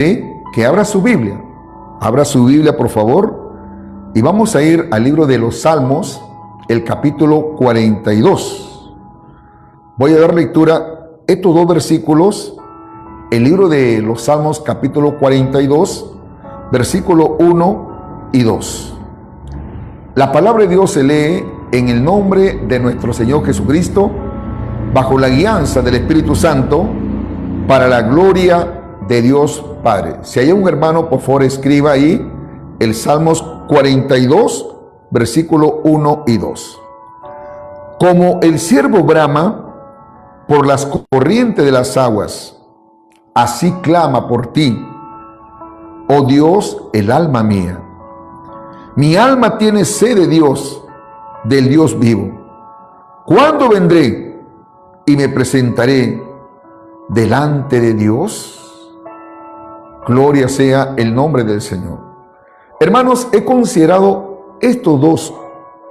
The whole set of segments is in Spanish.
que abra su Biblia. Abra su Biblia, por favor, y vamos a ir al libro de los Salmos, el capítulo 42. Voy a dar lectura a estos dos versículos, el libro de los Salmos, capítulo 42, versículo 1 y 2. La palabra de Dios se lee en el nombre de nuestro Señor Jesucristo, bajo la guianza del Espíritu Santo, para la gloria de Dios Padre. Si hay un hermano, por favor, escriba ahí el Salmos 42, versículo 1 y 2. Como el ciervo brama por las corrientes de las aguas, así clama por ti, oh Dios, el alma mía. Mi alma tiene sed de Dios, del Dios vivo. ¿Cuándo vendré y me presentaré delante de Dios? Gloria sea el nombre del Señor. Hermanos, he considerado estos dos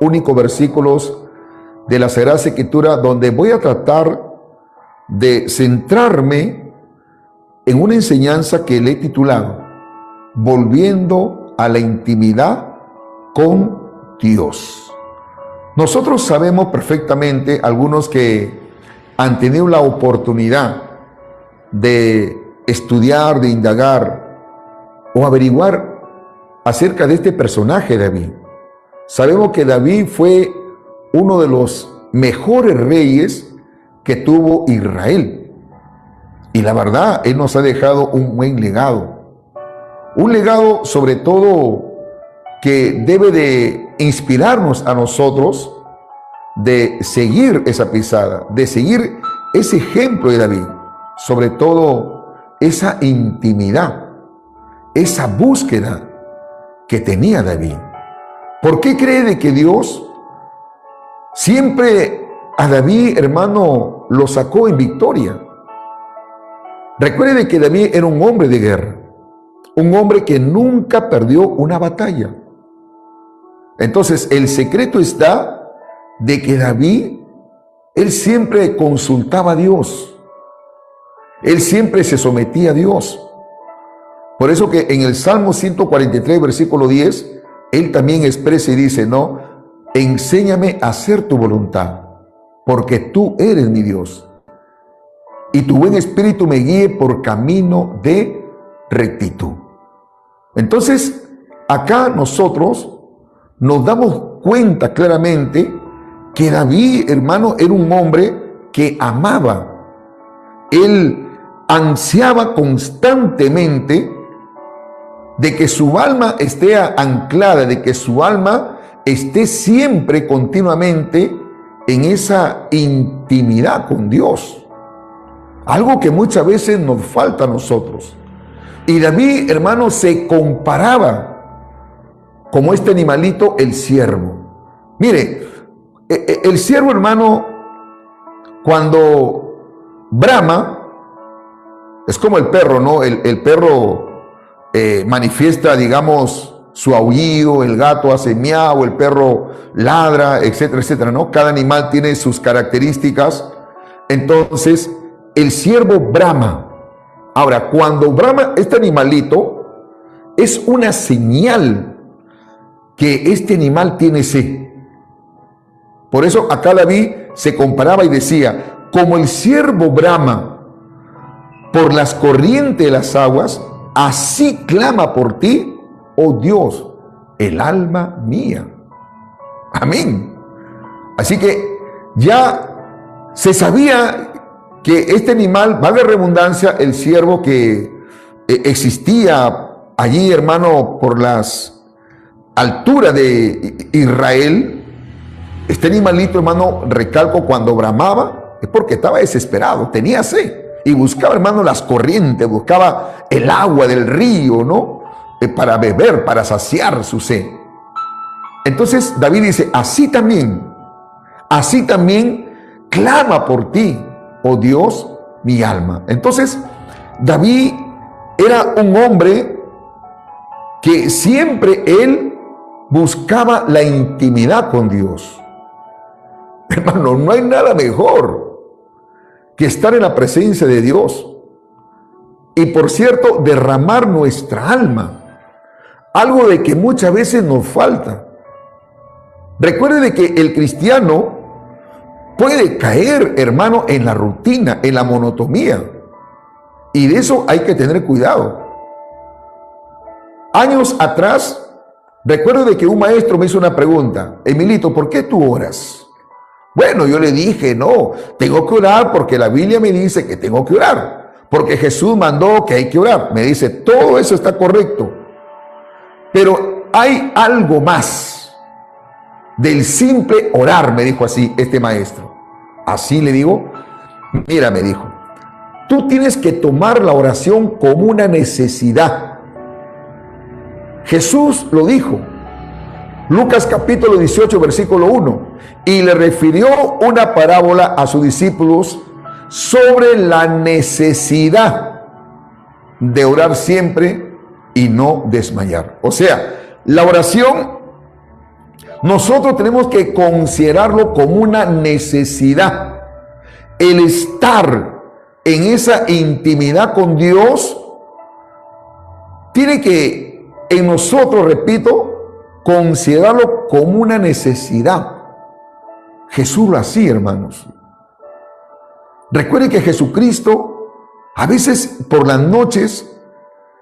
únicos versículos de la Sagrada Escritura, donde voy a tratar de centrarme en una enseñanza que le he titulado Volviendo a la intimidad con Dios. Nosotros sabemos perfectamente, algunos que han tenido la oportunidad de estudiar, de indagar o averiguar acerca de este personaje David. Sabemos que David fue uno de los mejores reyes que tuvo Israel. Y la verdad, él nos ha dejado un buen legado. Un legado sobre todo que debe de inspirarnos a nosotros de seguir esa pisada, de seguir ese ejemplo de David. Sobre todo esa intimidad, esa búsqueda que tenía David. ¿Por qué cree de que Dios siempre a David, hermano, lo sacó en victoria? Recuerde que David era un hombre de guerra, un hombre que nunca perdió una batalla. Entonces, el secreto está de que David, él siempre consultaba a Dios. Él siempre se sometía a Dios. Por eso que en el Salmo 143, versículo 10, él también expresa y dice, no, enséñame a hacer tu voluntad, porque tú eres mi Dios. Y tu buen espíritu me guíe por camino de rectitud. Entonces, acá nosotros nos damos cuenta claramente que David, hermano, era un hombre que amaba. Él ansiaba constantemente de que su alma esté anclada, de que su alma esté siempre, continuamente, en esa intimidad con Dios. Algo que muchas veces nos falta a nosotros. Y David, hermano, se comparaba como este animalito, el ciervo. Mire, el ciervo, hermano, cuando brama, es como el perro, ¿no? El perro manifiesta, digamos, su aullido, el gato hace miau, el perro ladra, etcétera, etcétera, ¿no? Cada animal tiene sus características. Entonces, el ciervo brama. Ahora, cuando brama este animalito, es una señal que este animal tiene sed. Por eso acá David se comparaba y decía, como el ciervo brama por las corrientes de las aguas, así clama por ti, oh Dios, el alma mía. Amén. Así que ya se sabía que este animal, valga la redundancia, el ciervo que existía allí, hermano, por las alturas de Israel, este animalito, hermano, recalco, cuando bramaba, es porque estaba desesperado, tenía sed. Y buscaba, hermano, las corrientes, buscaba el agua del río, ¿no? Para beber, para saciar su sed. Entonces David dice, así también clama por ti, oh Dios, mi alma. Entonces, David era un hombre que siempre él buscaba la intimidad con Dios. Hermano, no hay nada mejor que estar en la presencia de Dios y por cierto, derramar nuestra alma. Algo de que muchas veces nos falta. Recuerde de que el cristiano puede caer, hermano, en la rutina, en la monotonía. Y de eso hay que tener cuidado. Años atrás, recuerdo de que un maestro me hizo una pregunta: Emilito, ¿por qué tú oras? Bueno, yo le dije, no, tengo que orar porque la Biblia me dice que tengo que orar, porque Jesús mandó que hay que orar. Me dice, todo eso está correcto, pero hay algo más del simple orar, me dijo así este maestro. Así le digo, mira, me dijo, tú tienes que tomar la oración como una necesidad. Jesús lo dijo, Lucas capítulo 18, versículo 1, y le refirió una parábola a sus discípulos sobre la necesidad de orar siempre y no desmayar. O sea, la oración nosotros tenemos que considerarlo como una necesidad. El estar en esa intimidad con Dios tiene que en nosotros, repito, considerarlo como una necesidad. Jesús lo hacía, hermanos. Recuerden que Jesucristo a veces por las noches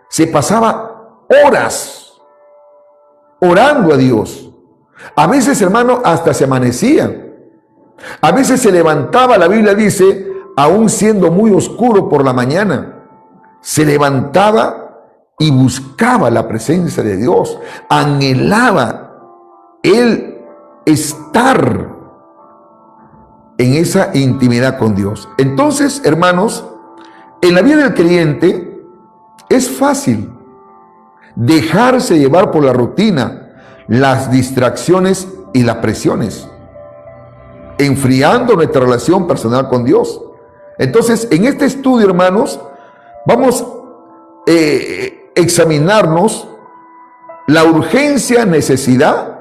se pasaba horas orando a Dios. A veces, hermano, hasta se amanecía. A veces se levantaba, la Biblia dice, aún siendo muy oscuro por la mañana, se levantaba y buscaba la presencia de Dios. Anhelaba él estar en esa intimidad con Dios. Entonces, hermanos, en la vida del creyente es fácil dejarse llevar por la rutina, las distracciones y las presiones, enfriando nuestra relación personal con Dios. Entonces, en este estudio, hermanos, vamos a examinarnos la urgencia, necesidad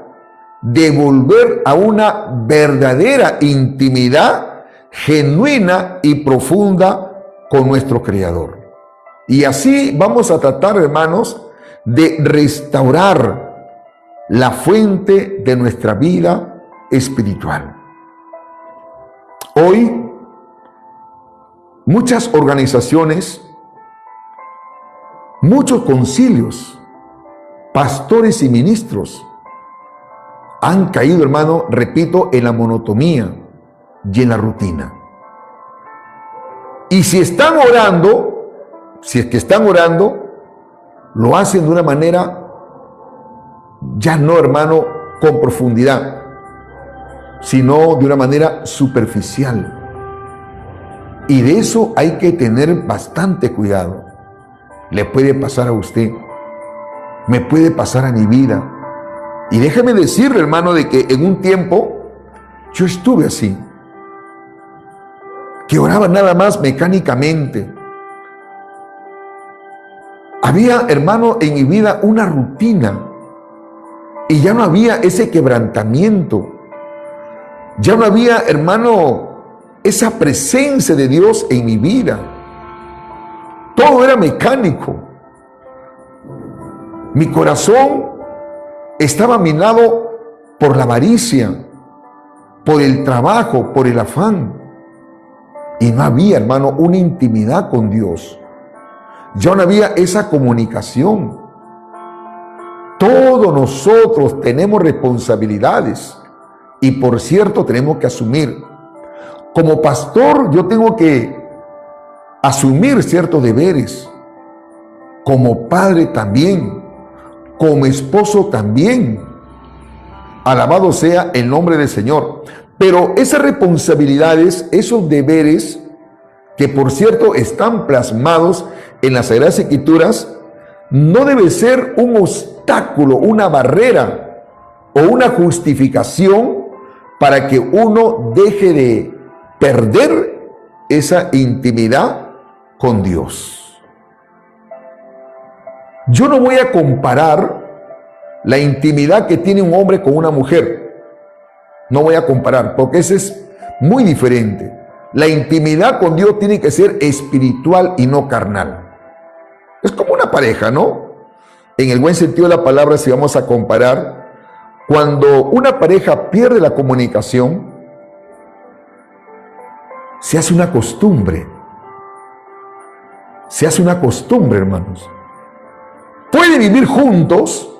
de volver a una verdadera intimidad genuina y profunda con nuestro Creador. Y así vamos a tratar, hermanos, de restaurar la fuente de nuestra vida espiritual. Hoy, muchas organizaciones, muchos concilios, pastores y ministros han caído, hermano, repito, en la monotonía y en la rutina. Y si están orando, si es que están orando, lo hacen de una manera ya no, hermano, con profundidad, sino de una manera superficial. Y de eso hay que tener bastante cuidado. Le puede pasar a usted, me puede pasar a mi vida. Y déjeme decirle, hermano, de que en un tiempo yo estuve así, que oraba nada más mecánicamente. Había, hermano, en mi vida una rutina. Y ya no había ese quebrantamiento. Ya no había, hermano, esa presencia de Dios en mi vida. Todo era mecánico. Mi corazón estaba minado por la avaricia, por el trabajo, por el afán. Y no había, hermano, una intimidad con Dios. Ya no había esa comunicación. Todos nosotros tenemos responsabilidades y, por cierto, tenemos que asumir. Como pastor, yo tengo que asumir ciertos deberes. Como padre también. Como esposo también. Alabado sea el nombre del Señor. Pero esas responsabilidades, esos deberes, que por cierto están plasmados en las Sagradas Escrituras, no debe ser un obstáculo, una barrera o una justificación para que uno deje de perder esa intimidad con Dios. Yo no voy a comparar la intimidad que tiene un hombre con una mujer. No voy a comparar, porque eso es muy diferente. La intimidad con Dios tiene que ser espiritual y no carnal. una pareja, ¿no? En el buen sentido de la palabra, si vamos a comparar, cuando una pareja pierde la comunicación, se hace una costumbre. Se hace una costumbre, hermanos. Pueden vivir juntos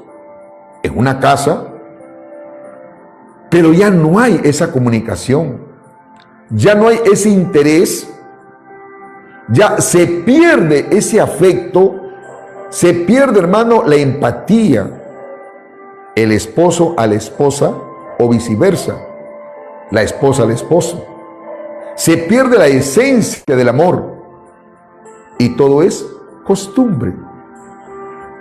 en una casa, pero ya no hay esa comunicación, ya no hay ese interés, ya se pierde ese afecto, se pierde, hermano, la empatía, el esposo a la esposa o viceversa, la esposa al esposo. Se pierde la esencia del amor y todo es costumbre.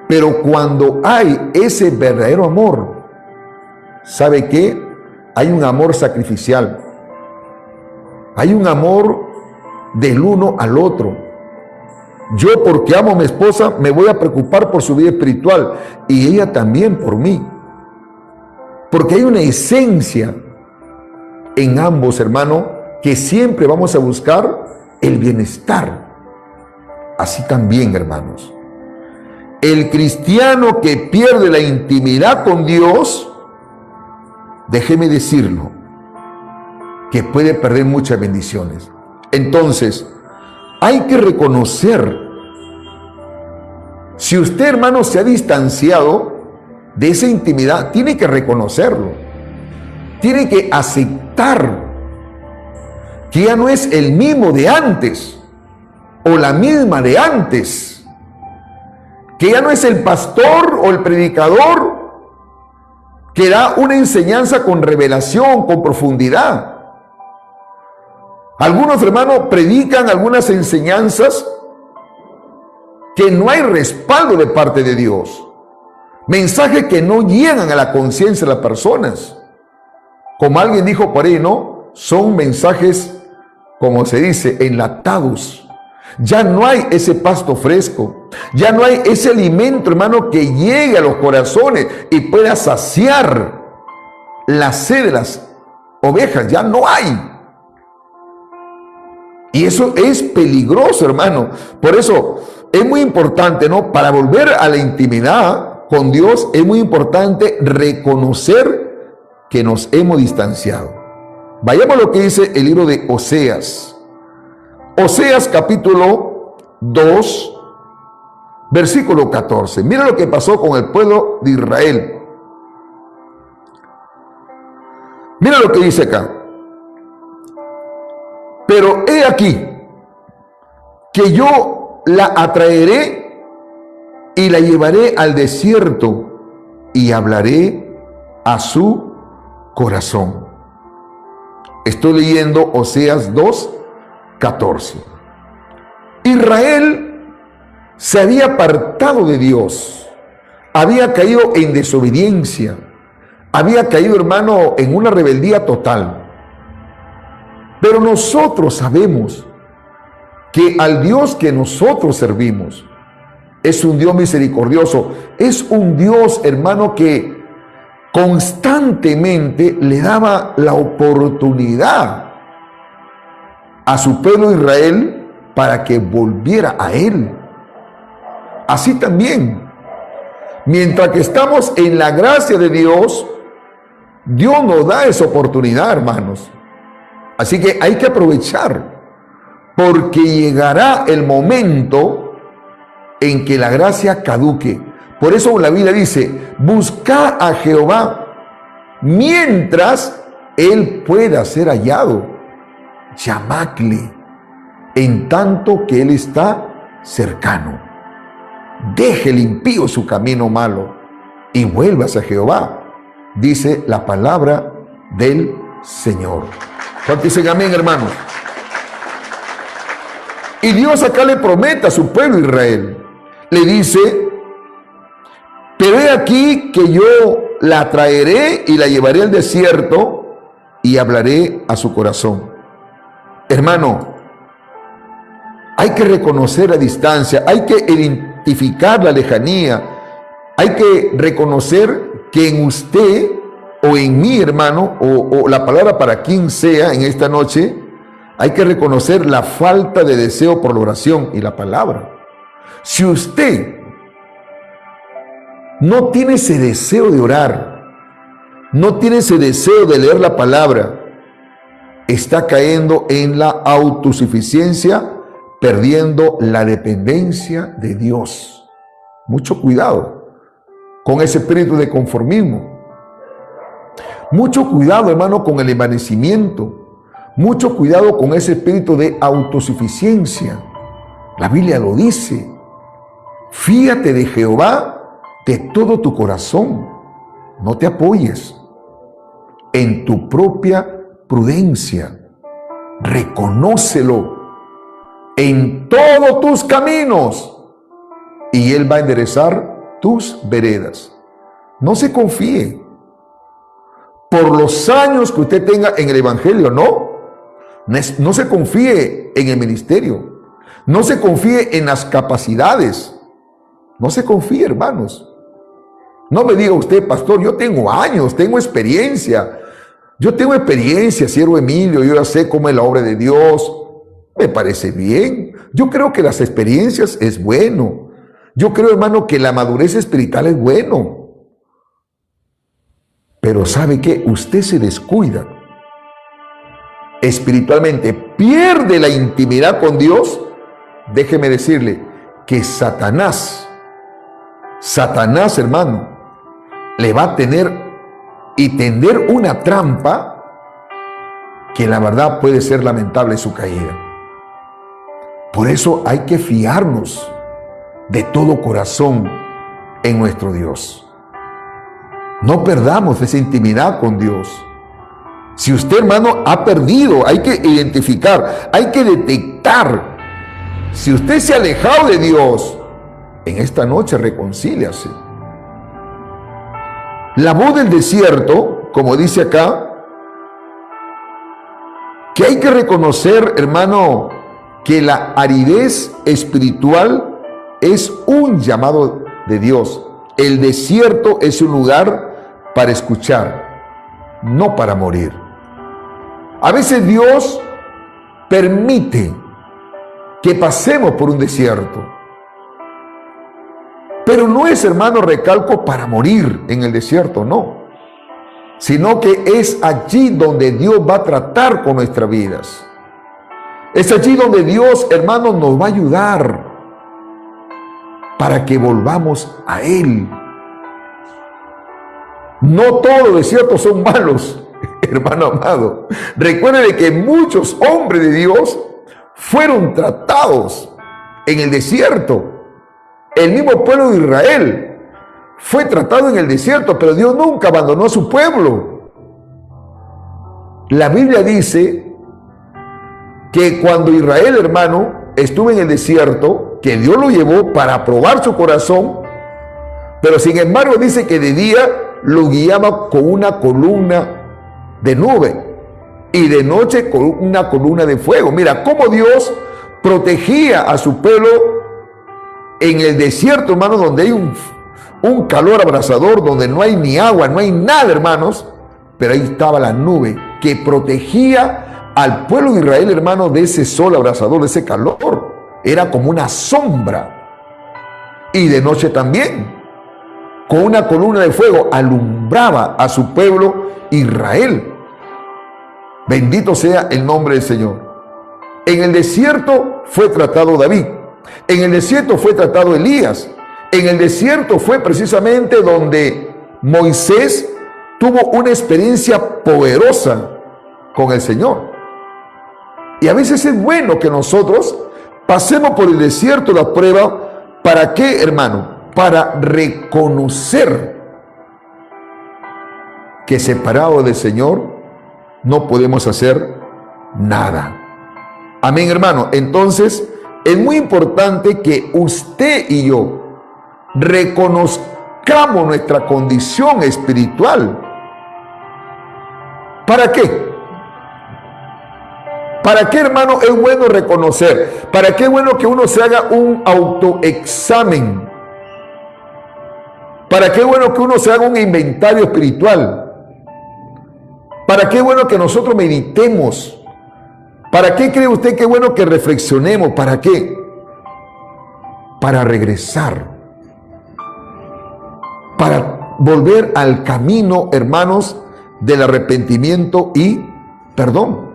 Pero cuando hay ese verdadero amor, ¿sabe qué? Hay un amor sacrificial. Hay un amor del uno al otro. Yo, porque amo a mi esposa, me voy a preocupar por su vida espiritual y ella también por mí. Porque hay una esencia en ambos, hermano, que siempre vamos a buscar el bienestar. Así también, hermanos, el cristiano que pierde la intimidad con Dios, déjeme decirlo, que puede perder muchas bendiciones. Entonces, hay que reconocer, si usted, hermano, se ha distanciado de esa intimidad, tiene que reconocerlo, tiene que aceptar que ya no es el mismo de antes o la misma de antes, que ya no es el pastor o el predicador que da una enseñanza con revelación, con profundidad. Algunos, hermanos, predican algunas enseñanzas que no hay respaldo de parte de Dios. Mensajes que no llegan a la conciencia de las personas. Como alguien dijo por ahí, ¿no? Son mensajes, como se dice, enlatados. Ya no hay ese pasto fresco. Ya no hay ese alimento, hermano, que llegue a los corazones y pueda saciar la sed de las ovejas. Ya no hay. Y eso es peligroso, hermano. Por eso es muy importante, ¿no? Para volver a la intimidad con Dios, es muy importante reconocer que nos hemos distanciado. Vayamos a lo que dice el libro de Oseas. Oseas capítulo 2, versículo 14. Mira lo que pasó con el pueblo de Israel. Mira lo que dice acá. Pero he aquí que yo la atraeré y la llevaré al desierto y hablaré a su corazón. Estoy leyendo Oseas 2:14. Israel se había apartado de Dios, había caído en desobediencia, había caído, hermano, en una rebeldía total. Pero nosotros sabemos que al Dios que nosotros servimos es un Dios misericordioso, es un Dios, hermano, que constantemente le daba la oportunidad a su pueblo Israel para que volviera a Él. Así también, mientras que estamos en la gracia de Dios, Dios nos da esa oportunidad, hermanos. Así que hay que aprovechar, porque llegará el momento en que la gracia caduque. Por eso la Biblia dice, busca a Jehová mientras Él pueda ser hallado. Llamadle en tanto que Él está cercano. Deje el impío su camino malo y vuelvas a Jehová, dice la palabra del Señor. ¿Cuántos dicen amén, hermanos? Y Dios acá le promete a su pueblo Israel. Le dice, pero he aquí que yo la traeré y la llevaré al desierto y hablaré a su corazón. Hermano, hay que reconocer la distancia, hay que identificar la lejanía, hay que reconocer que en usted o en mí, hermano, o la palabra para quien sea en esta noche, hay que reconocer la falta de deseo por la oración y la palabra. Si usted no tiene ese deseo de orar, no tiene ese deseo de leer la palabra, está cayendo en la autosuficiencia, perdiendo la dependencia de Dios. Mucho cuidado con ese espíritu de conformismo. Mucho cuidado, hermano, con el envanecimiento. Mucho cuidado con ese espíritu de autosuficiencia. La Biblia lo dice. Fíate de Jehová de todo tu corazón. No te apoyes en tu propia prudencia. Reconócelo en todos tus caminos y Él va a enderezar tus veredas. No se confíe por los años que usted tenga en el Evangelio, no se confíe en el ministerio, no se confíe en las capacidades, no se confíe, hermanos. No me diga usted, pastor, yo tengo años, tengo experiencia. Yo tengo experiencia, siervo Emilio, yo ya sé cómo es la obra de Dios. Me parece bien. Yo creo que las experiencias es bueno. Yo creo, hermano, que la madurez espiritual es bueno. Pero ¿sabe qué? Usted se descuida espiritualmente, pierde la intimidad con Dios. Déjeme decirle que Satanás, hermano, le va a tener y tender una trampa que la verdad puede ser lamentable su caída. Por eso hay que fiarnos de todo corazón en nuestro Dios. No perdamos esa intimidad con Dios. Si usted, hermano, ha perdido, hay que identificar, hay que detectar. Si usted se ha alejado de Dios, en esta noche reconcíliase. La voz del desierto, como dice acá, que hay que reconocer, hermano, que la aridez espiritual es un llamado de Dios. El desierto es un lugar para escuchar, no para morir. A veces Dios permite que pasemos por un desierto, pero no es, hermano, recalco, para morir en el desierto, no, sino que es allí donde Dios va a tratar con nuestras vidas. Es allí donde Dios, hermano, nos va a ayudar para que volvamos a Él. No todos los desiertos son malos, hermano amado. Recuerde que muchos hombres de Dios fueron tratados en el desierto. El mismo pueblo de Israel fue tratado en el desierto, pero Dios nunca abandonó a su pueblo. La Biblia dice que cuando Israel, hermano, estuvo en el desierto, que Dios lo llevó para probar su corazón, pero sin embargo dice que de día lo guiaba con una columna de nube y de noche con una columna de fuego. Mira cómo Dios protegía a su pueblo en el desierto, hermano, donde hay un calor abrasador, donde no hay ni agua, no hay nada, hermanos, pero ahí estaba la nube que protegía al pueblo de Israel, hermano, de ese sol abrasador, de ese calor. Era como una sombra. Y de noche también, con una columna de fuego, alumbraba a su pueblo Israel. Bendito sea el nombre del Señor. En el desierto fue tratado David. En el desierto fue tratado Elías. En el desierto fue precisamente donde Moisés tuvo una experiencia poderosa con el Señor. Y a veces es bueno que nosotros pasemos por el desierto, la prueba. ¿Para qué, hermano? Para reconocer que separado del Señor no podemos hacer nada. Amén, hermano. Entonces, es muy importante que usted y yo reconozcamos nuestra condición espiritual. ¿Para qué? ¿Para qué, hermano, es bueno reconocer? ¿Para qué es bueno que uno se haga un autoexamen? ¿Para qué es bueno que uno se haga un inventario espiritual? ¿Para qué es bueno que nosotros meditemos? ¿Para qué cree usted que es bueno que reflexionemos? ¿Para qué? Para regresar para volver al camino, hermanos, del arrepentimiento y perdón.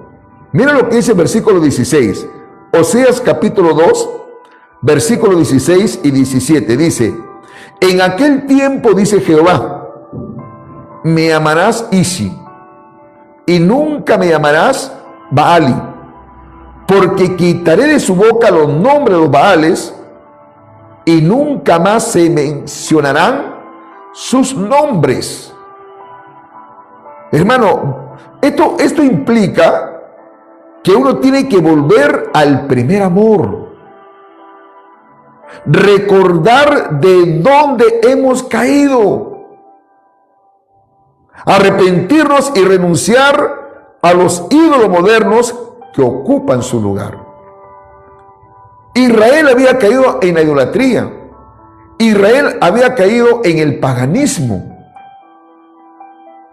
Mira lo que dice el versículo 16. Oseas capítulo 2, versículos 16 y 17. Dice: en aquel tiempo, dice Jehová, me amarás Ishi, y nunca me llamarás Baali, porque quitaré de su boca los nombres de los Baales, y nunca más se mencionarán sus nombres. Hermano, esto implica que uno tiene que volver al primer amor, recordar de dónde hemos caído, arrepentirnos y renunciar a los ídolos modernos que ocupan su lugar. Israel había caído en la idolatría. Israel había caído en el paganismo.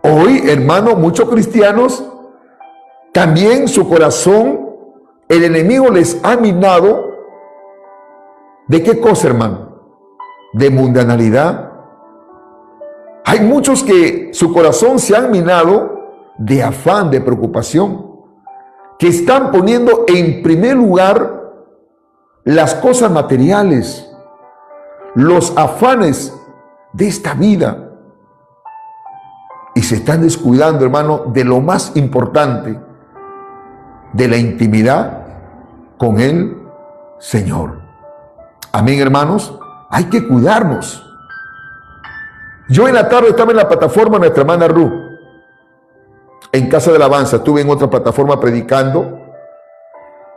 Hoy, hermano, muchos cristianos también su corazón, el enemigo les ha minado. ¿De qué cosa, hermano? De mundanalidad. Hay muchos que su corazón se han minado de afán, de preocupación, que están poniendo en primer lugar las cosas materiales, los afanes de esta vida, y se están descuidando, hermano, de lo más importante, de la intimidad con el Señor. Amén, hermanos. Hay que cuidarnos. Yo en la tarde estaba en la plataforma nuestra hermana Ruth, en Casa de Alabanza. Estuve en otra plataforma predicando.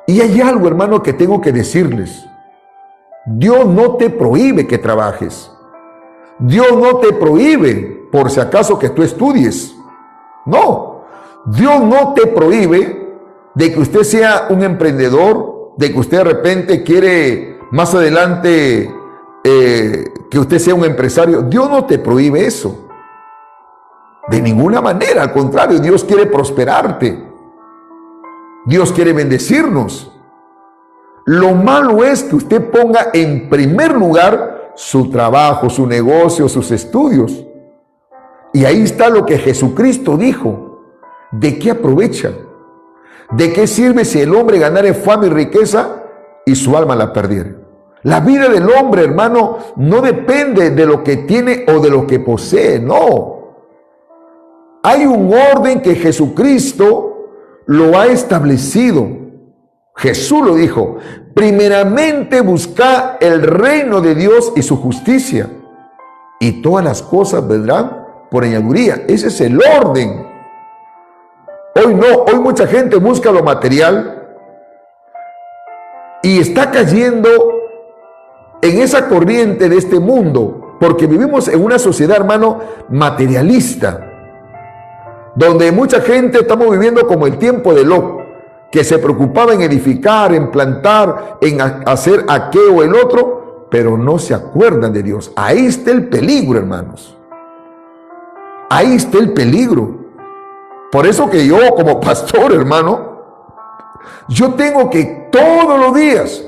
Y hay algo, hermano, que tengo que decirles. Dios no te prohíbe que trabajes. Dios no te prohíbe, por si acaso, que tú estudies. No. Dios no te prohíbe de que usted sea un emprendedor, de que usted de repente quiere más adelante que usted sea un empresario. Dios no te prohíbe eso. De ninguna manera. Al contrario, Dios quiere prosperarte. Dios quiere bendecirnos. Lo malo es que usted ponga en primer lugar su trabajo, su negocio, sus estudios. Y ahí está lo que Jesucristo dijo. ¿De qué aprovecha? ¿De qué sirve si el hombre ganare fama y riqueza y su alma la perdiere? La vida del hombre, hermano, no depende de lo que tiene o de lo que posee, no. Hay un orden que Jesucristo lo ha establecido. Jesús lo dijo: primeramente busca el reino de Dios y su justicia, y todas las cosas vendrán por añadidura. Ese es el orden. Hoy no, hoy mucha gente busca lo material y está cayendo en esa corriente de este mundo, porque vivimos en una sociedad, hermano, materialista, donde mucha gente estamos viviendo como el tiempo de Lot, que se preocupaba en edificar, en plantar, en hacer aquello o el otro, pero no se acuerdan de Dios. Ahí está el peligro, hermanos. Ahí está el peligro. Por eso que yo, como pastor, hermano, yo tengo que todos los días,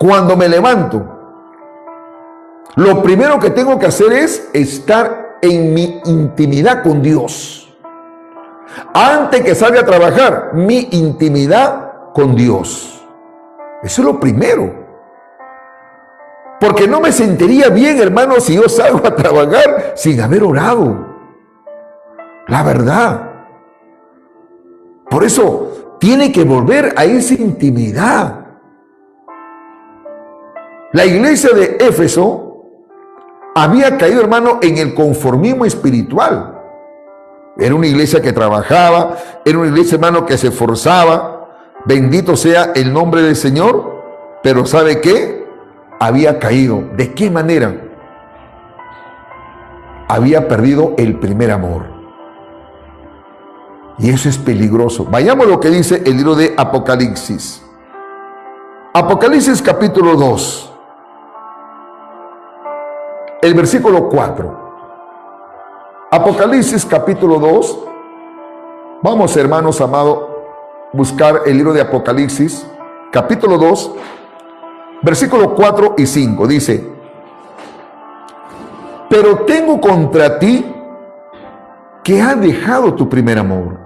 cuando me levanto, lo primero que tengo que hacer es estar en mi intimidad con Dios. Antes que salga a trabajar, mi intimidad con Dios. Eso es lo primero. Porque no me sentiría bien, hermano, si yo salgo a trabajar sin haber orado. La verdad. Por eso tiene que volver a esa intimidad. La iglesia de Éfeso había caído, hermano, en el conformismo espiritual. Era una iglesia que trabajaba, era una iglesia, hermano, que se esforzaba. Bendito sea el nombre del Señor. Pero ¿sabe qué? Había caído. ¿De qué manera? Había perdido el primer amor. Y eso es peligroso. Vayamos a lo que dice el libro de Apocalipsis. Apocalipsis capítulo 2. El versículo 4. Apocalipsis capítulo 2. Vamos, hermanos amados, buscar el libro de Apocalipsis capítulo 2, versículo 4 y 5. Dice: pero tengo contra ti que has dejado tu primer amor.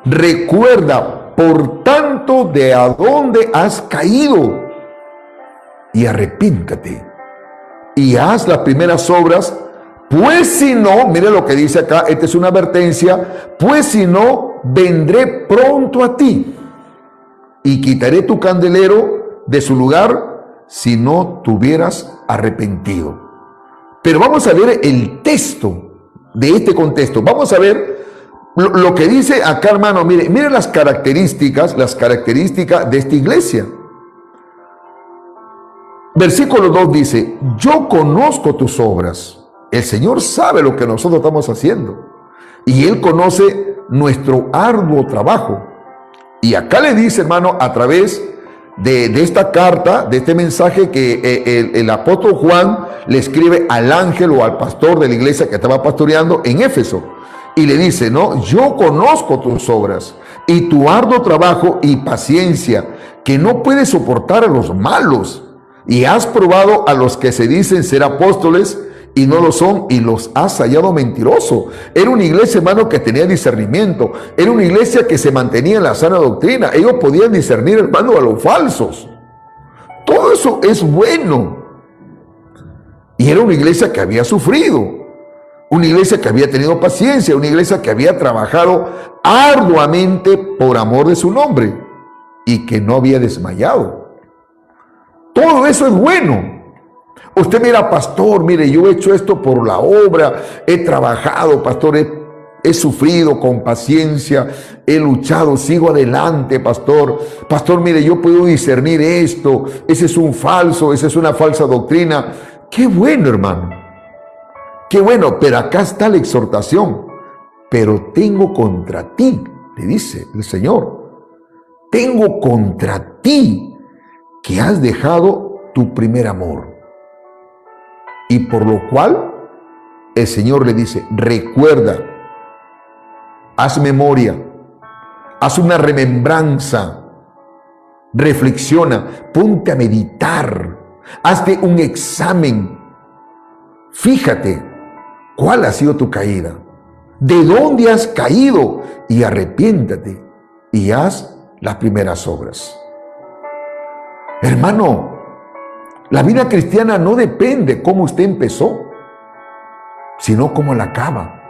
Recuerda, por tanto, de a dónde has caído y arrepíntate y haz las primeras obras, pues si no, mire lo que dice acá, esta es una advertencia, pues si no, vendré pronto a ti y quitaré tu candelero de su lugar si no te hubieras arrepentido. Pero vamos a ver el texto de este contexto. Vamos a ver lo que dice acá, hermano. Mire las características de esta iglesia. Versículo 2 dice, yo conozco tus obras. El Señor sabe lo que nosotros estamos haciendo y Él conoce nuestro arduo trabajo. Y acá le dice, hermano, a través de esta carta, de este mensaje que el apóstol Juan le escribe al ángel o al pastor de la iglesia que estaba pastoreando en Éfeso. Y le dice, no, yo conozco tus obras y tu arduo trabajo y paciencia, que no puedes soportar a los malos. Y has probado a los que se dicen ser apóstoles y no lo son, y los has hallado mentiroso. Era una iglesia, hermano, que tenía discernimiento. Era una iglesia que se mantenía en la sana doctrina. Ellos podían discernir, hermano, a los falsos. Todo eso es bueno. Y era una iglesia que había sufrido. Una iglesia que había tenido paciencia. Una iglesia que había trabajado arduamente por amor de su nombre. Y que no había desmayado. Todo eso es bueno. Usted mira, pastor, mire, yo he hecho esto por la obra, he trabajado, pastor, he sufrido con paciencia, he luchado, sigo adelante, pastor. Pastor, mire, yo puedo discernir esto, ese es un falso, esa es una falsa doctrina. Qué bueno, hermano. Qué bueno, pero acá está la exhortación. Pero tengo contra ti, le dice el Señor, tengo contra ti que has dejado tu primer amor. Y por lo cual el Señor le dice, recuerda, haz memoria, haz una remembranza, reflexiona, ponte a meditar, hazte un examen, fíjate cuál ha sido tu caída, de dónde has caído y arrepiéntate y haz las primeras obras. Hermano, la vida cristiana no depende cómo usted empezó, sino cómo la acaba.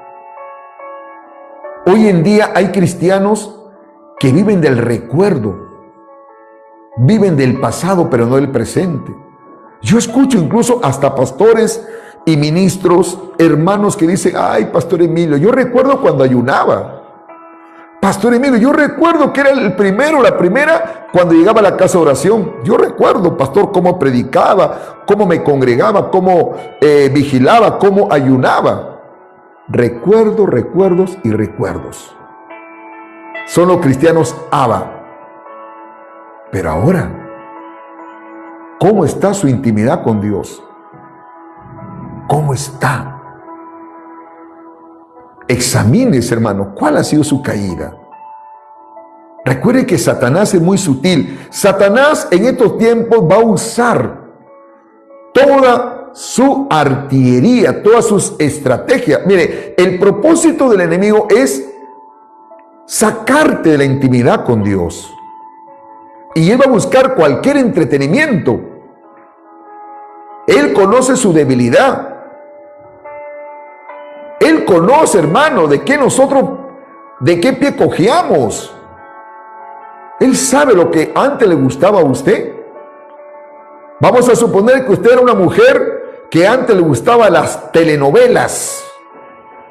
Hoy en día hay cristianos que viven del recuerdo, viven del pasado, pero no del presente. Yo escucho incluso hasta pastores y ministros, hermanos que dicen, ay, Pastor Emilio, yo recuerdo cuando ayunaba. Pastor Emilio, yo recuerdo que era el primero, la primera, cuando llegaba a la casa de oración. Yo recuerdo, pastor, cómo predicaba, cómo me congregaba, cómo vigilaba, cómo ayunaba. Recuerdos y recuerdos. Son los cristianos Abba. Pero ahora, ¿cómo está su intimidad con Dios? ¿Cómo está? Examínese, hermano, ¿cuál ha sido su caída? Recuerde que Satanás es muy sutil. Satanás en estos tiempos va a usar toda su artillería, todas sus estrategias. Mire, el propósito del enemigo es sacarte de la intimidad con Dios. Y él va a buscar cualquier entretenimiento. Él conoce su debilidad. Él conoce, hermano, de qué pie cojeamos. Él sabe lo que antes le gustaba a usted. Vamos a suponer que usted era una mujer que antes le gustaban las telenovelas.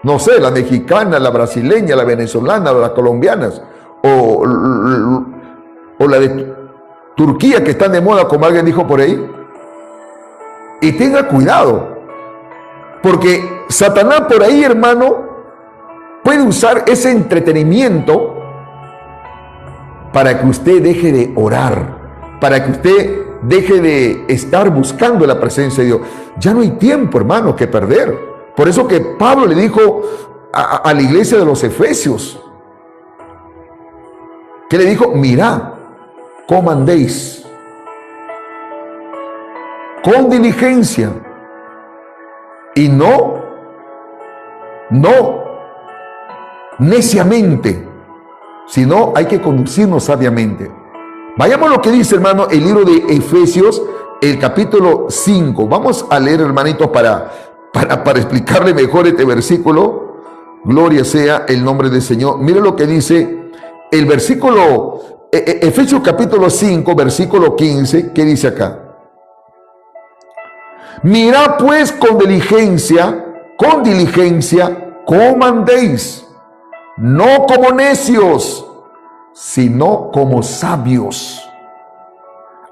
No sé, la mexicana, la brasileña, la venezolana, las colombianas. O la de Turquía, que están de moda, como alguien dijo por ahí. Y tenga cuidado. Porque Satanás por ahí, hermano, puede usar ese entretenimiento para que usted deje de orar, para que usted deje de estar buscando la presencia de Dios. Ya no hay tiempo, hermano, que perder. Por eso que Pablo le dijo a la iglesia de los Efesios, que le dijo, mirad cómo andéis, con diligencia, y no neciamente, sino hay que conducirnos sabiamente. Vayamos a lo que dice, hermano, el libro de Efesios, el capítulo 5. Vamos a leer, hermanito, para explicarle mejor este versículo. Gloria sea el nombre del Señor. Mire lo que dice el versículo, Efesios capítulo 5, versículo 15. ¿Qué dice acá? Mirad pues con diligencia, cómo andéis, no como necios, sino como sabios,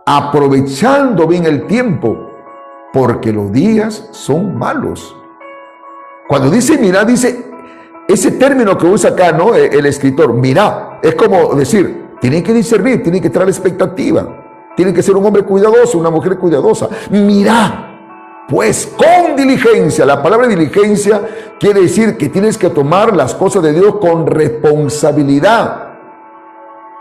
aprovechando bien el tiempo, porque los días son malos. Cuando dice mirad, dice ese término que usa acá, ¿no? El escritor, mirad, es como decir, tiene que discernir, tiene que traer expectativa, tiene que ser un hombre cuidadoso, una mujer cuidadosa. Mirad, pues con diligencia. La palabra diligencia quiere decir que tienes que tomar las cosas de Dios con responsabilidad.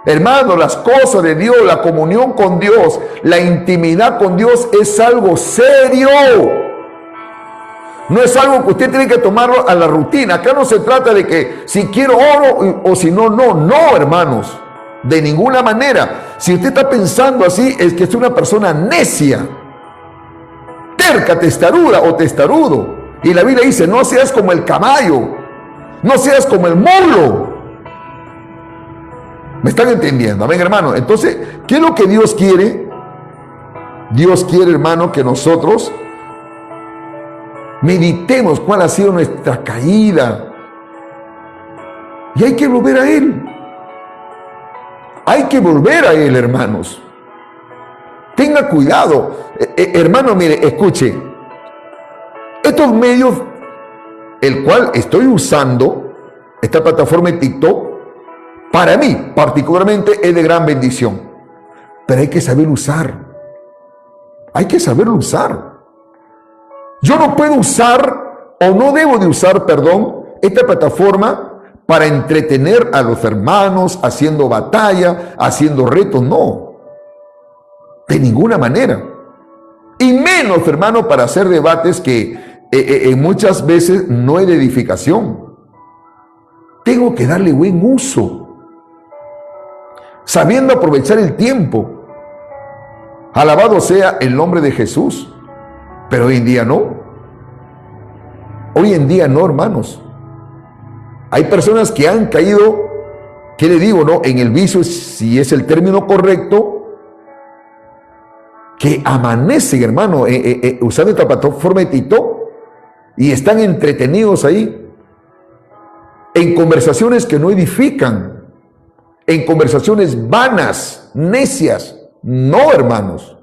Hermano, las cosas de Dios, la comunión con Dios, la intimidad con Dios es algo serio. No es algo que usted tiene que tomarlo a la rutina. Acá no se trata de que si quiero oro o si no, no, hermanos. De ninguna manera. Si usted está pensando así, es que es una persona necia, terca, testaruda o testarudo. Y la Biblia dice, no seas como el caballo, no seas como el mulo. ¿Me están entendiendo? Amén, hermano. Entonces, ¿qué es lo que Dios quiere? Dios quiere, hermano, que nosotros meditemos cuál ha sido nuestra caída. Y hay que volver a Él. Hay que volver a Él, hermanos. Tenga cuidado. Hermano, mire, escuche. Estos medios, el cual estoy usando, esta plataforma de TikTok, para mí particularmente es de gran bendición. Pero hay que saber usar. Hay que saberlo usar. Yo no puedo usar, o no debo de usar, perdón, esta plataforma para entretener a los hermanos, haciendo batalla, haciendo retos, no. De ninguna manera. Y menos, hermano, para hacer debates que muchas veces no hay de edificación. Tengo que darle buen uso, sabiendo aprovechar el tiempo. Alabado sea el nombre de Jesús. Pero hoy en día no. Hoy en día no, hermanos. Hay personas que han caído, ¿qué le digo, no? En el vicio, si es el término correcto, que amanecen, hermano, usando esta plataforma de TikTok y están entretenidos ahí en conversaciones que no edifican, en conversaciones vanas, necias. No, hermanos.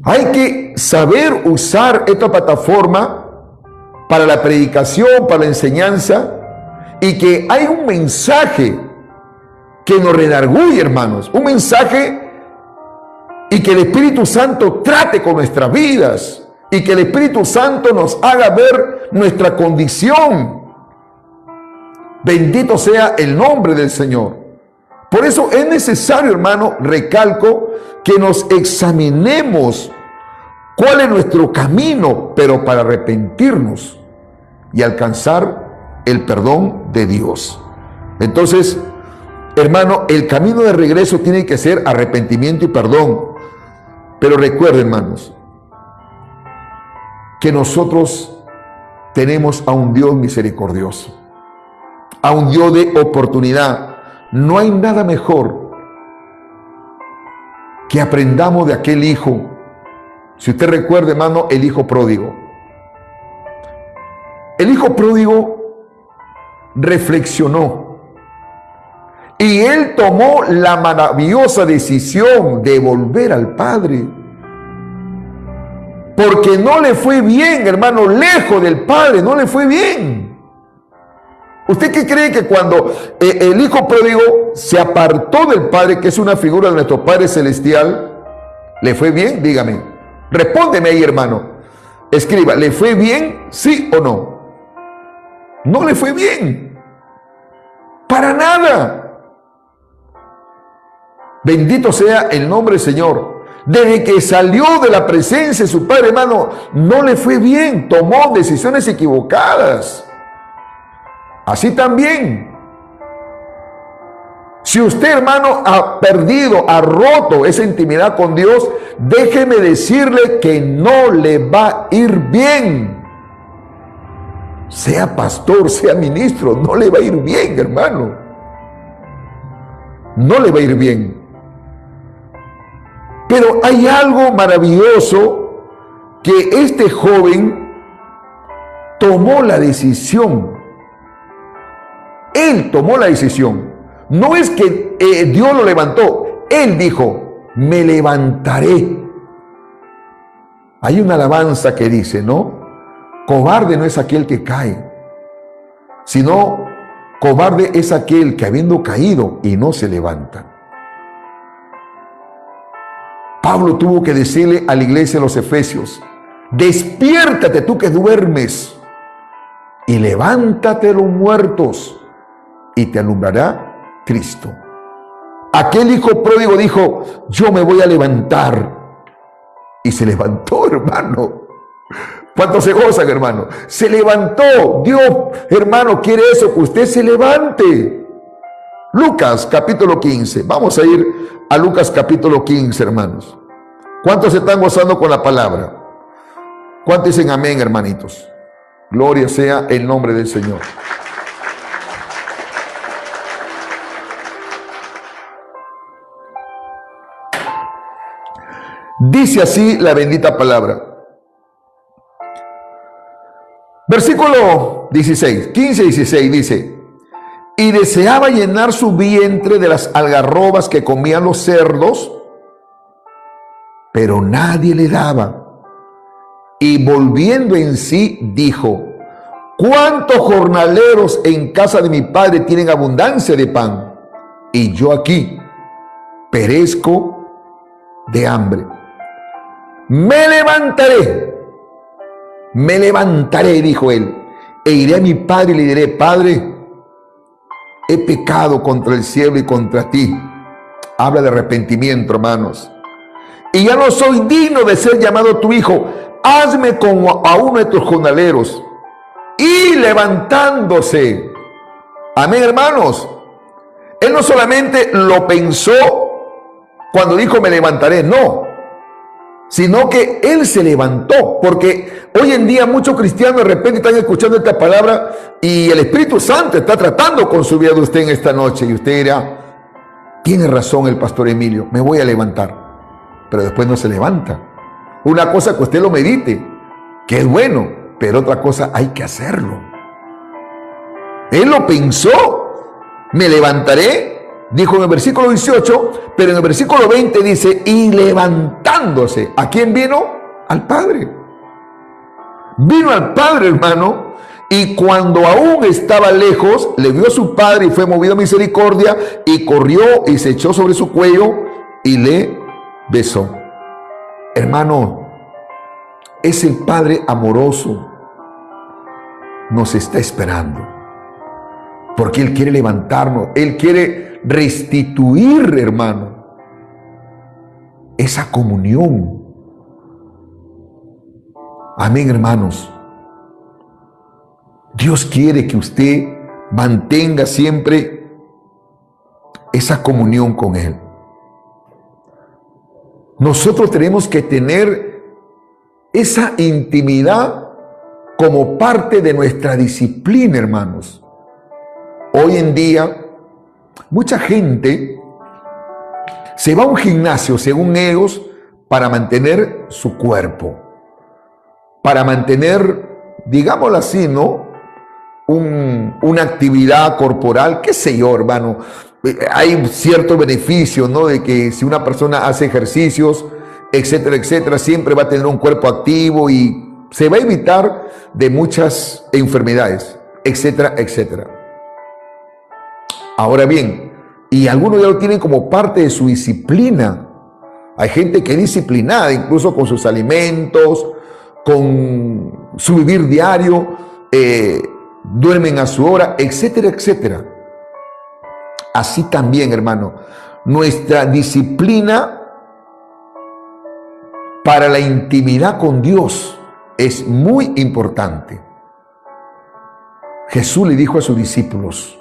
Hay que saber usar esta plataforma para la predicación, para la enseñanza, y que hay un mensaje que nos redarguye, hermanos, un mensaje, y que el Espíritu Santo trate con nuestras vidas, y que el Espíritu Santo nos haga ver nuestra condición. Bendito sea el nombre del Señor. Por eso es necesario, hermano, recalco, que nos examinemos cuál es nuestro camino, pero para arrepentirnos y alcanzar el perdón de Dios. Entonces, hermano, el camino de regreso tiene que ser arrepentimiento y perdón. Pero recuerden, hermanos, que nosotros tenemos a un Dios misericordioso, a un Dios de oportunidad. No hay nada mejor que aprendamos de aquel hijo. Si usted recuerda, hermano, el hijo pródigo. El hijo pródigo reflexionó y él tomó la maravillosa decisión de volver al Padre. Porque no le fue bien, hermano, lejos del Padre, no le fue bien. ¿Usted qué cree que cuando el hijo pródigo se apartó del Padre, que es una figura de nuestro Padre Celestial, le fue bien? Dígame. Respóndeme ahí, hermano. Escriba, ¿le fue bien, sí o no? No le fue bien. Para nada. Bendito sea el nombre del Señor. Desde que salió de la presencia de su padre, hermano, no le fue bien, tomó decisiones equivocadas. Así también, si usted, hermano, ha perdido, ha roto esa intimidad con Dios, déjeme decirle que no le va a ir bien. Sea pastor, sea ministro, no le va a ir bien, hermano. No le va a ir bien. Pero hay algo maravilloso, que este joven tomó la decisión. Él tomó la decisión. No es que Dios lo levantó. Él dijo, me levantaré. Hay una alabanza que dice, ¿no? Cobarde no es aquel que cae, sino cobarde es aquel que habiendo caído y no se levanta. Pablo tuvo que decirle a la iglesia de los Efesios, despiértate tú que duermes y levántate los muertos y te alumbrará Cristo. Aquel hijo pródigo dijo, yo me voy a levantar, y se levantó, hermano. ¿Cuántos se gozan, hermano? Se levantó. Dios, hermano, quiere eso, que usted se levante. Lucas capítulo 15. Vamos a ir a Lucas capítulo 15, hermanos. ¿Cuántos se están gozando con la palabra? ¿Cuántos dicen amén, hermanitos? Gloria sea el nombre del Señor. Dice así la bendita palabra. Versículo 16, 15-16 dice, y deseaba llenar su vientre de las algarrobas que comían los cerdos, pero nadie le daba. Y volviendo en sí, dijo, ¿cuántos jornaleros en casa de mi padre tienen abundancia de pan? Y yo aquí perezco de hambre. Me levantaré, dijo él, e iré a mi padre y le diré, Padre, he pecado contra el cielo y contra ti. Habla de arrepentimiento, hermanos. Y ya no soy digno de ser llamado tu hijo. Hazme como a uno de tus jornaleros. Y levantándose. Amén, hermanos. Él no solamente lo pensó cuando dijo me levantaré, no, sino que él se levantó, porque hoy en día muchos cristianos de repente están escuchando esta palabra y el Espíritu Santo está tratando con su vida de usted en esta noche, y usted dirá, tiene razón el pastor Emilio, me voy a levantar, pero después no se levanta. Una cosa que usted lo medite, que es bueno, pero otra cosa hay que hacerlo. Él lo pensó, me levantaré, dijo en el versículo 18, pero en el versículo 20 dice, y levantándose, ¿a quién vino? Al Padre. Vino al Padre, hermano, y cuando aún estaba lejos, le vio a su Padre y fue movido a misericordia, y corrió y se echó sobre su cuello y le besó. Hermano, es el Padre amoroso, nos está esperando, porque Él quiere levantarnos, Él quiere restituir, hermano, esa comunión. Amén, hermanos. Dios quiere que usted mantenga siempre esa comunión con Él. Nosotros tenemos que tener esa intimidad como parte de nuestra disciplina, hermanos. Hoy en día, mucha gente se va a un gimnasio, según ellos, para mantener su cuerpo, para mantener, digámoslo así, ¿no? Una actividad corporal, qué sé yo, hermano. Hay cierto beneficio, ¿no? De que si una persona hace ejercicios, etcétera, etcétera, siempre va a tener un cuerpo activo y se va a evitar de muchas enfermedades, etcétera, etcétera. Ahora bien, y algunos ya lo tienen como parte de su disciplina. Hay gente que es disciplinada, incluso con sus alimentos, con su vivir diario, duermen a su hora, etcétera, etcétera. Así también, hermano, nuestra disciplina para la intimidad con Dios es muy importante. Jesús le dijo a sus discípulos: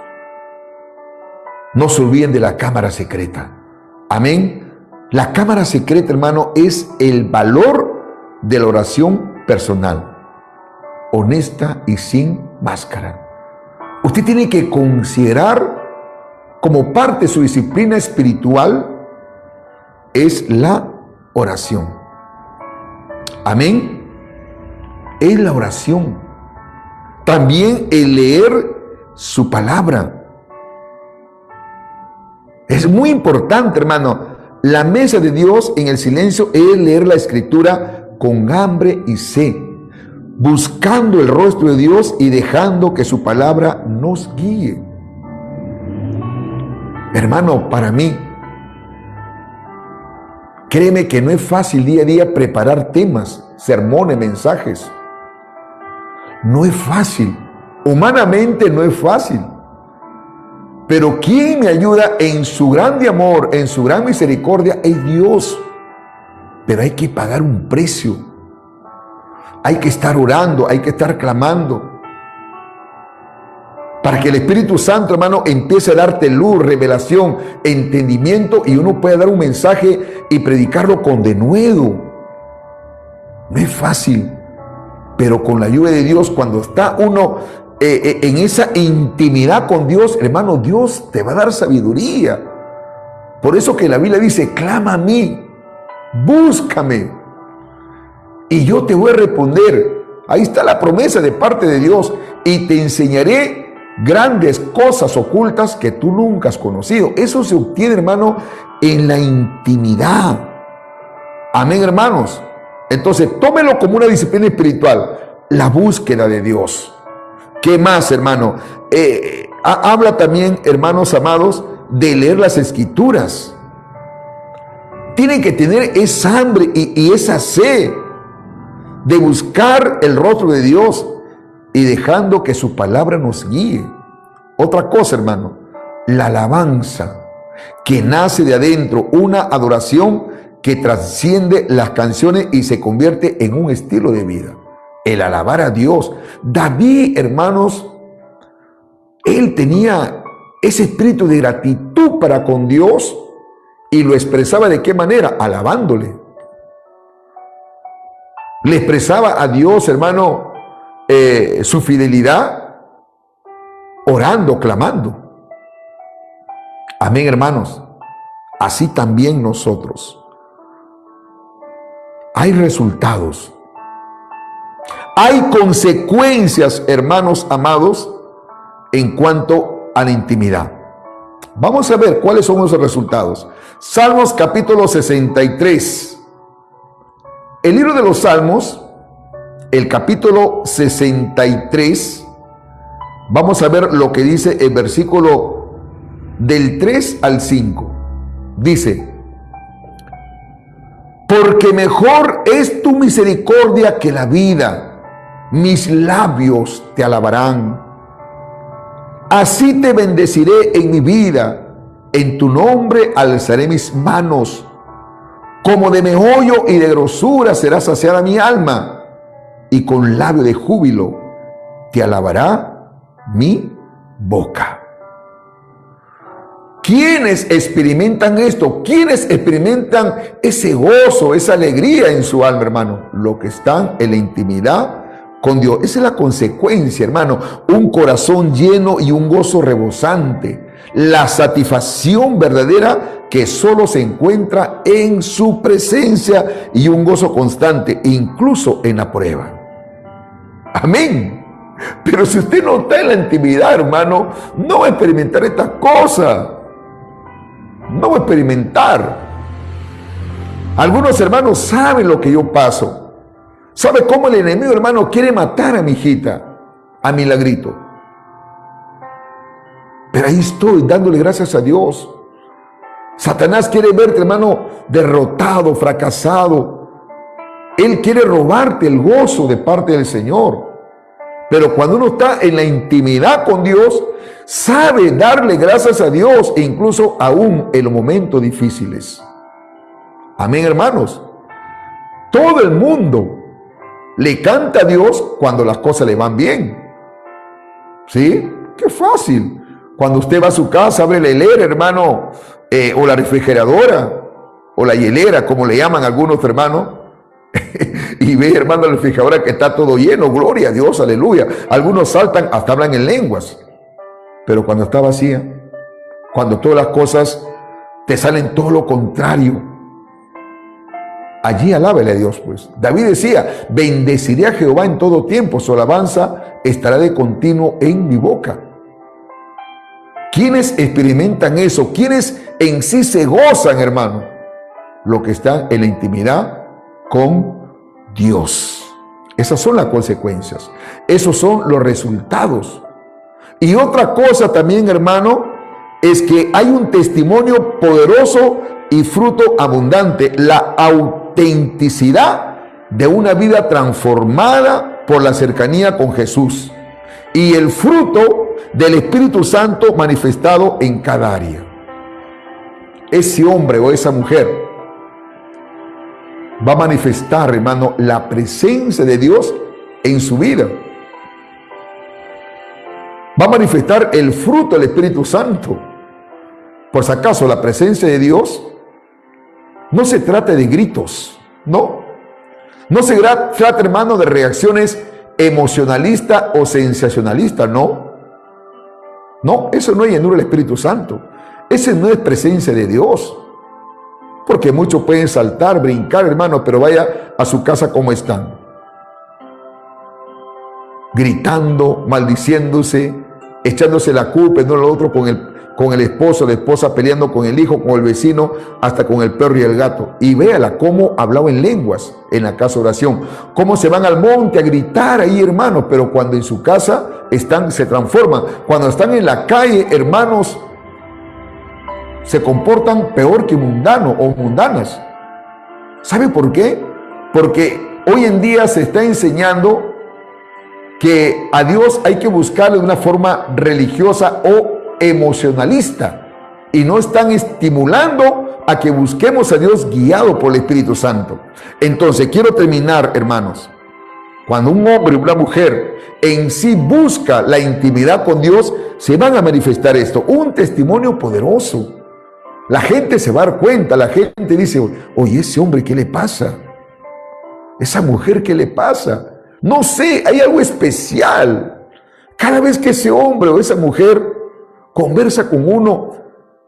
no se olviden de la cámara secreta. Amén. La cámara secreta, hermano, es el valor de la oración personal, honesta y sin máscara. Usted tiene que considerar como parte de su disciplina espiritual es la oración. Amén. Es la oración. También el leer su palabra. Es muy importante, hermano. La mesa de Dios en el silencio es leer la Escritura con hambre y sed, buscando el rostro de Dios y dejando que su palabra nos guíe. Hermano, para mí, créeme que no es fácil día a día preparar temas, sermones, mensajes. No es fácil. Humanamente no es fácil. Pero quien me ayuda en su grande amor, en su gran misericordia, es Dios. Pero hay que pagar un precio. Hay que estar orando, hay que estar clamando. Para que el Espíritu Santo, hermano, empiece a darte luz, revelación, entendimiento y uno pueda dar un mensaje y predicarlo con denuedo. No es fácil. Pero con la ayuda de Dios, cuando está uno en esa intimidad con Dios, hermano, Dios te va a dar sabiduría. Por eso que la Biblia dice: clama a mí, búscame y yo te voy a responder. Ahí está la promesa de parte de Dios: y te enseñaré grandes cosas ocultas que tú nunca has conocido. Eso se obtiene, hermano, en la intimidad. Amén, hermanos. Entonces, tómelo como una disciplina espiritual, la búsqueda de Dios. ¿Qué más, hermano? Habla también, hermanos amados, de leer las Escrituras. Tienen que tener esa hambre y esa sed de buscar el rostro de Dios y dejando que su palabra nos guíe. Otra cosa, hermano, la alabanza que nace de adentro, una adoración que trasciende las canciones y se convierte en un estilo de vida. El alabar a Dios. David, hermanos, él tenía ese espíritu de gratitud para con Dios y lo expresaba ¿de qué manera? Alabándole. Le expresaba a Dios, hermano, su fidelidad, orando, clamando. Amén, hermanos. Así también nosotros. Hay resultados. Hay consecuencias, hermanos amados, en cuanto a la intimidad. Vamos a ver cuáles son los resultados. Salmos capítulo 63. El libro de los Salmos, el capítulo 63, vamos a ver lo que dice el versículo del 3 al 5. Dice: porque mejor es tu misericordia que la vida, mis labios te alabarán. Así te bendeciré en mi vida, en tu nombre alzaré mis manos. Como de meollo y de grosura será saciada mi alma, y con labio de júbilo te alabará mi boca. ¿Quiénes experimentan esto? ¿Quiénes experimentan ese gozo, esa alegría en su alma, hermano? Los que están en la intimidad con Dios. Esa es la consecuencia, hermano. Un corazón lleno y un gozo rebosante. La satisfacción verdadera que solo se encuentra en su presencia y un gozo constante, incluso en la prueba. Amén. Pero si usted no está en la intimidad, hermano, no va a experimentar esta cosa. No va a experimentar. Algunos hermanos saben lo que yo paso. ¿Sabe cómo el enemigo, hermano, quiere matar a mi hijita, a Milagrito? Pero ahí estoy dándole gracias a Dios. Satanás quiere verte, hermano, derrotado, fracasado. Él quiere robarte el gozo de parte del Señor. Pero cuando uno está en la intimidad con Dios, sabe darle gracias a Dios, e incluso aún en los momentos difíciles. Amén, hermanos. Todo el mundo le canta a Dios cuando las cosas le van bien. ¿Sí? Qué fácil. Cuando usted va a su casa, abre la hilera, hermano, o la refrigeradora, o la hielera, como le llaman algunos hermanos, y ve, hermano, la refrigeradora que está todo lleno, gloria a Dios, aleluya. Algunos saltan, hasta hablan en lenguas. Pero cuando está vacía, cuando todas las cosas te salen todo lo contrario, allí alábele a Dios, pues. David decía, bendeciré a Jehová en todo tiempo, su alabanza estará de continuo en mi boca. ¿Quiénes experimentan eso? ¿Quiénes en sí se gozan, hermano? Los que están en la intimidad con Dios. Esas son las consecuencias. Esos son los resultados. Y otra cosa también, hermano, es que hay un testimonio poderoso y fruto abundante. La autenticidad de una vida transformada por la cercanía con Jesús. Y el fruto del Espíritu Santo manifestado en cada área. Ese hombre o esa mujer va a manifestar, hermano, la presencia de Dios en su vida. Va a manifestar el fruto del Espíritu Santo. Por si acaso, la presencia de Dios no se trata de gritos, no. No se trata, hermano, de reacciones emocionalistas o sensacionalistas, no. No, eso no es llenura del Espíritu Santo. Ese no es presencia de Dios. Porque muchos pueden saltar, brincar, hermano, pero vaya a su casa como están. Gritando, maldiciéndose, echándose la culpa en uno al otro con el esposo, la esposa peleando con el hijo, con el vecino, hasta con el perro y el gato. Y véala cómo hablaba en lenguas en la casa de oración. Cómo se van al monte a gritar ahí, hermanos, pero cuando en su casa están, se transforman. Cuando están en la calle, hermanos, se comportan peor que mundanos o mundanas. ¿Sabe por qué? Porque hoy en día se está enseñando que a Dios hay que buscarle de una forma religiosa o emocionalista, y no están estimulando a que busquemos a Dios guiado por el Espíritu Santo. Entonces, quiero terminar, hermanos. Cuando un hombre o una mujer en sí busca la intimidad con Dios, se van a manifestar esto, un testimonio poderoso. La gente se va a dar cuenta, la gente dice, oye, ese hombre, ¿qué le pasa? Esa mujer, ¿qué le pasa? No sé, hay algo especial. Cada vez que ese hombre o esa mujer conversa con uno,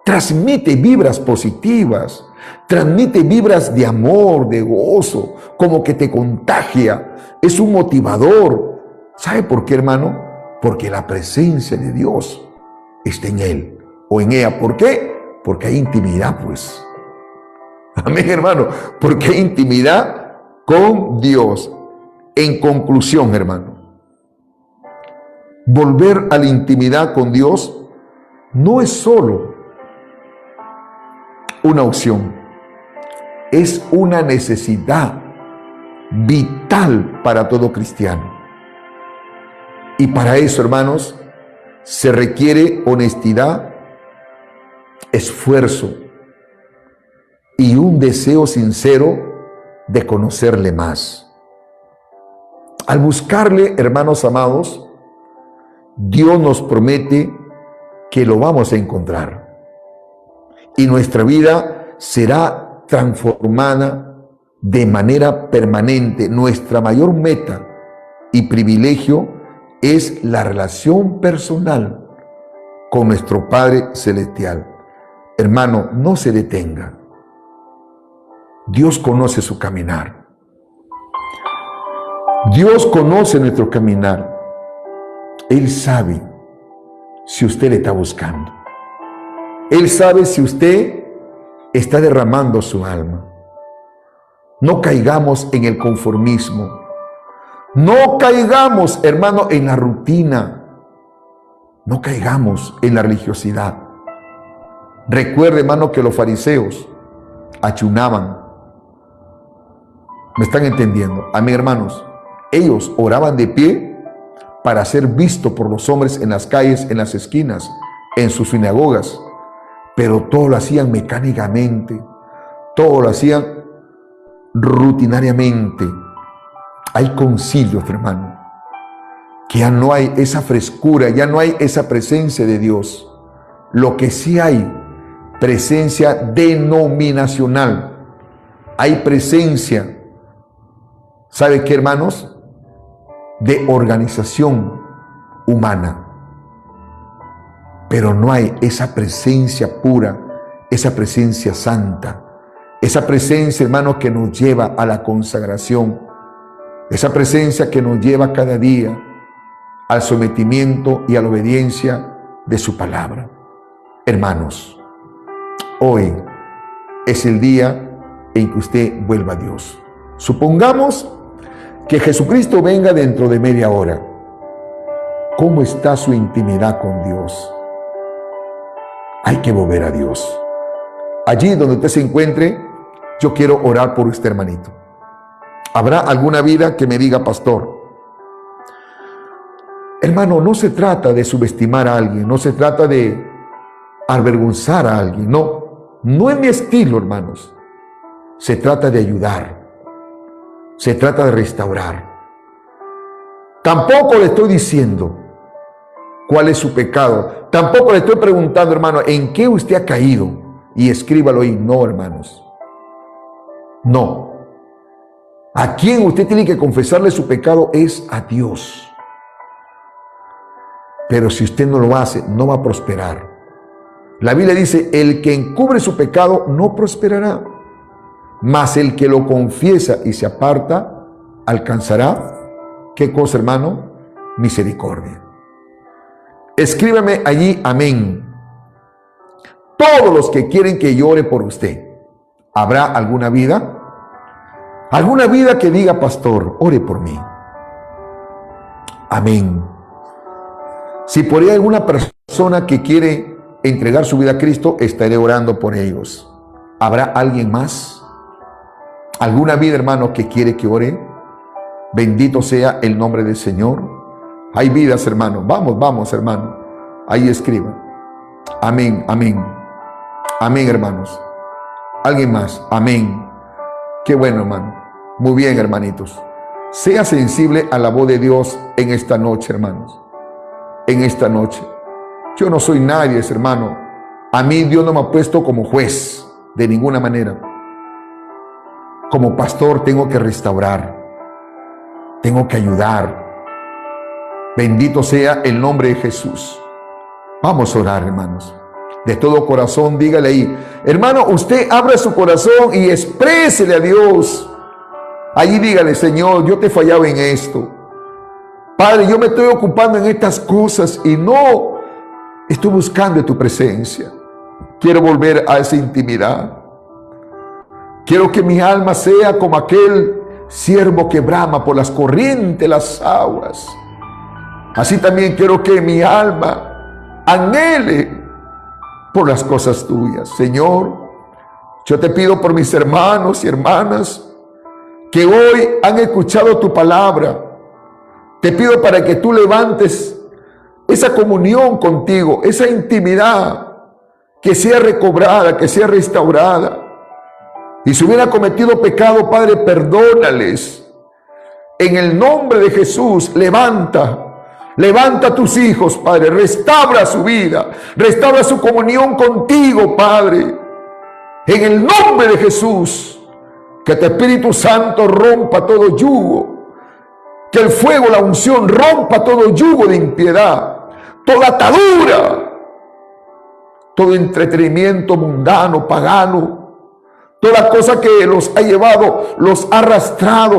transmite vibras positivas, transmite vibras de amor, de gozo, como que te contagia, es un motivador. ¿Sabe por qué, hermano? Porque la presencia de Dios está en él o en ella. ¿Por qué? Porque hay intimidad, pues. Amén, hermano, porque hay intimidad con Dios. En conclusión, hermano, volver a la intimidad con Dios no es solo una opción, es una necesidad vital para todo cristiano. Y para eso, hermanos, se requiere honestidad, esfuerzo y un deseo sincero de conocerle más. Al buscarle, hermanos amados, Dios nos promete que lo vamos a encontrar. Y nuestra vida será transformada de manera permanente. Nuestra mayor meta y privilegio es la relación personal con nuestro Padre Celestial. Hermano, no se detenga. Dios conoce su caminar. Dios conoce nuestro caminar. Él sabe si usted le está buscando. Él sabe si usted está derramando su alma. No caigamos en el conformismo. No caigamos, hermano, en la rutina. No caigamos en la religiosidad. Recuerde, hermano, que los fariseos ayunaban. ¿Me están entendiendo? Amén, hermanos. Ellos oraban de pie para ser visto por los hombres en las calles, en las esquinas, en sus sinagogas. Pero todo lo hacían mecánicamente. Todo lo hacían rutinariamente. Hay concilios, hermano, que ya no hay esa frescura, ya no hay esa presencia de Dios. Lo que sí hay, presencia denominacional. Hay presencia, ¿sabe qué, hermanos? De organización humana. Pero no hay esa presencia pura, esa presencia santa, esa presencia, hermanos, que nos lleva a la consagración, esa presencia que nos lleva cada día al sometimiento y a la obediencia de su palabra. Hermanos, hoy es el día en que usted vuelva a Dios. Supongamos que Jesucristo venga dentro de media hora. ¿Cómo está su intimidad con Dios? Hay que volver a Dios. Allí donde usted se encuentre, yo quiero orar por usted, hermanito. ¿Habrá alguna vida que me diga, pastor? Hermano, no se trata de subestimar a alguien, no se trata de avergonzar a alguien, no es mi estilo, hermanos. Se trata de ayudar, se trata de restaurar. Tampoco le estoy diciendo cuál es su pecado, tampoco le estoy preguntando, hermano, en qué usted ha caído y escríbalo ahí. No, hermanos, no. A quien usted tiene que confesarle su pecado es a Dios. Pero si usted no lo hace, no va a prosperar. La Biblia dice, el que encubre su pecado no prosperará, mas el que lo confiesa y se aparta, alcanzará, ¿qué cosa, hermano? Misericordia. Escríbame allí, amén. Todos los que quieren que yo ore por usted. ¿Habrá alguna vida? ¿Alguna vida que diga, pastor, ore por mí? Amén. Si por ahí hay alguna persona que quiere entregar su vida a Cristo, estaré orando por ellos. ¿Habrá alguien más? ¿Alguna vida, hermano, que quiere que ore? Bendito sea el nombre del Señor. Hay vidas, hermano. Vamos, hermano. Ahí escriban. Amén, amén. Amén, hermanos. ¿Alguien más? Amén. Qué bueno, hermano. Muy bien, hermanitos. Sea sensible a la voz de Dios en esta noche, hermanos. En esta noche. Yo no soy nadie, hermano. A mí Dios no me ha puesto como juez, de ninguna manera. Como pastor tengo que restaurar, tengo que ayudar. Bendito sea el nombre de Jesús. Vamos a orar, hermanos. De todo corazón, dígale ahí, hermano, usted abra su corazón y exprésele a Dios. Allí dígale, Señor, yo te he fallado en esto. Padre, yo me estoy ocupando en estas cosas y no estoy buscando tu presencia. Quiero volver a esa intimidad. Quiero que mi alma sea como aquel siervo que brama por las corrientes de las aguas. Así también quiero que mi alma anhele por las cosas tuyas. Señor, yo te pido por mis hermanos y hermanas que hoy han escuchado tu palabra. Te pido para que tú levantes esa comunión contigo, esa intimidad, que sea recobrada, que sea restaurada. Y si hubiera cometido pecado, Padre, perdónales. En el nombre de Jesús, levanta a tus hijos, Padre. Restaura su vida, restaura su comunión contigo, Padre. En el nombre de Jesús, que tu Espíritu Santo rompa todo yugo. Que el fuego, la unción, rompa todo yugo de impiedad, toda atadura, todo entretenimiento mundano, pagano, toda cosa que los ha llevado, los ha arrastrado